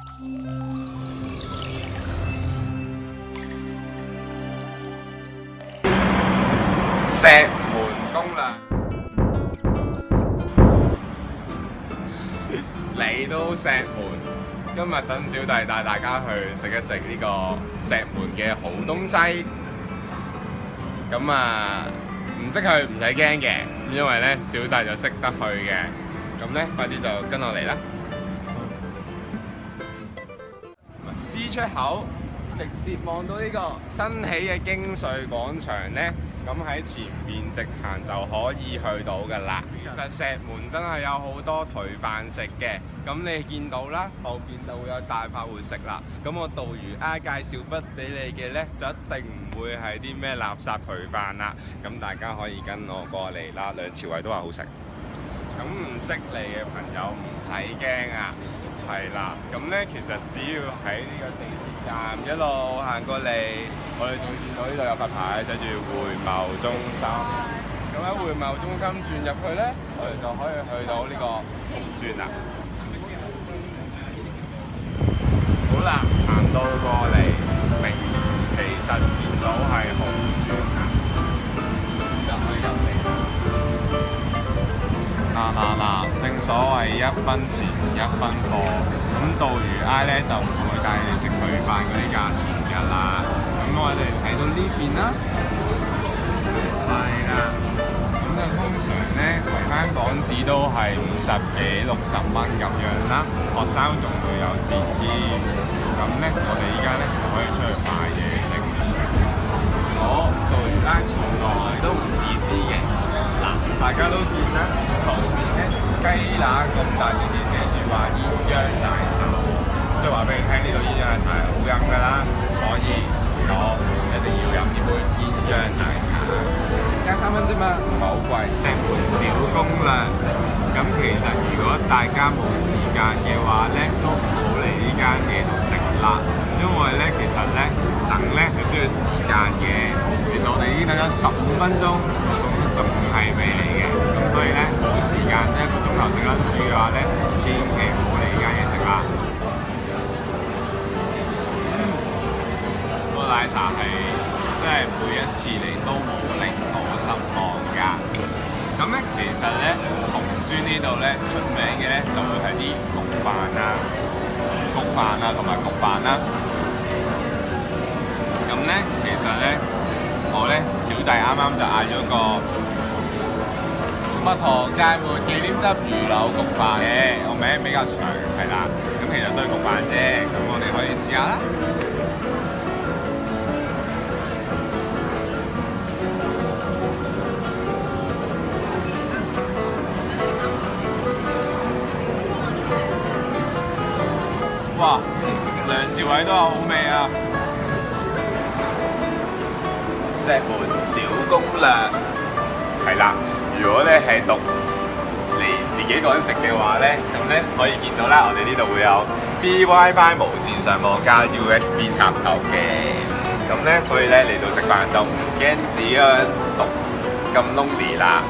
石門攻略嚟到石門，今日等小弟帶大家去食一食呢個石門嘅好東西。咁啊，唔識去唔使驚嘅，因為咧小弟就識得去嘅。咁咧，快啲就跟我嚟啦！C 出口直接望到呢個新起嘅京穗廣場咧。咁喺前面直行就可以去到㗎啦。其實石門真係有好多頹飯食嘅，咁你見到啦，後邊就會有大快活食啦。咁我導遊介紹不俾你嘅呢，就一定唔會係啲咩垃圾頹飯啦。咁大家可以跟我過嚟啦，梁朝偉都話好食。咁唔識嚟嘅朋友唔使驚啊！係啦，咁咧其實只要喺呢個地鐵站一路行過嚟，我哋就會見到呢度有塊牌寫住會貿中心。咁喺會貿中心轉入去咧，我哋就可以去到呢個紅磚啦。好啦，行到過嚟，明其實見到係紅磚啊，就可以入嚟。嗱，正所謂1分錢1分貨，咁導遊咧就唔會帶你食頹飯嗰啲價錢㗎啦。咁我哋睇到呢邊啦，係啦，咁就通常咧圍翻港紙都係50幾60蚊咁樣啦，學生仲會有折添。咁咧我哋依家咧就可以出去買嘢食。我導遊從來都唔自私嘅。嗱，大家都見啦，圖片咧雞乸咁大件字寫住話鴛鴦奶茶，即係話俾你聽呢度鴛鴦奶茶係好飲㗎啦，所以我一定要飲呢杯鴛鴦奶茶，加3蚊啫嘛，唔係好貴。石門小攻略，咁其實如果大家冇時間嘅話咧，都唔好嚟呢間嘢度食啦，因為咧其實咧等咧係需要時間嘅。其實我哋已經等咗15分鐘，個餸仲係未嚟嘅，咁所以咧冇時間1個鐘頭食lunch嘅話咧，千祈唔好嚟呢間嘢食啦。個奶茶係真係每一次嚟都冇令我失望㗎。咁咧其實咧紅磚呢度咧出名嘅咧就會係啲焗飯啊同埋焗飯啦。咁咧其實咧我咧小弟啱啱就嗌咗個蜜糖芥末忌廉汁魚柳焗飯嘅，個名比較長係啦。咁其實都係焗飯啫，咁我哋可以試下啦。哇！梁朝偉都話好味啊！石門小攻略係啦，如果咧係讀你自己個人食嘅話咧，咁咧可以見到啦，我哋呢度會有 B WiFi 無線上網加 USB 插頭嘅，咁咧所以咧嚟到食飯就唔驚自己個人讀咁 lonely 啦。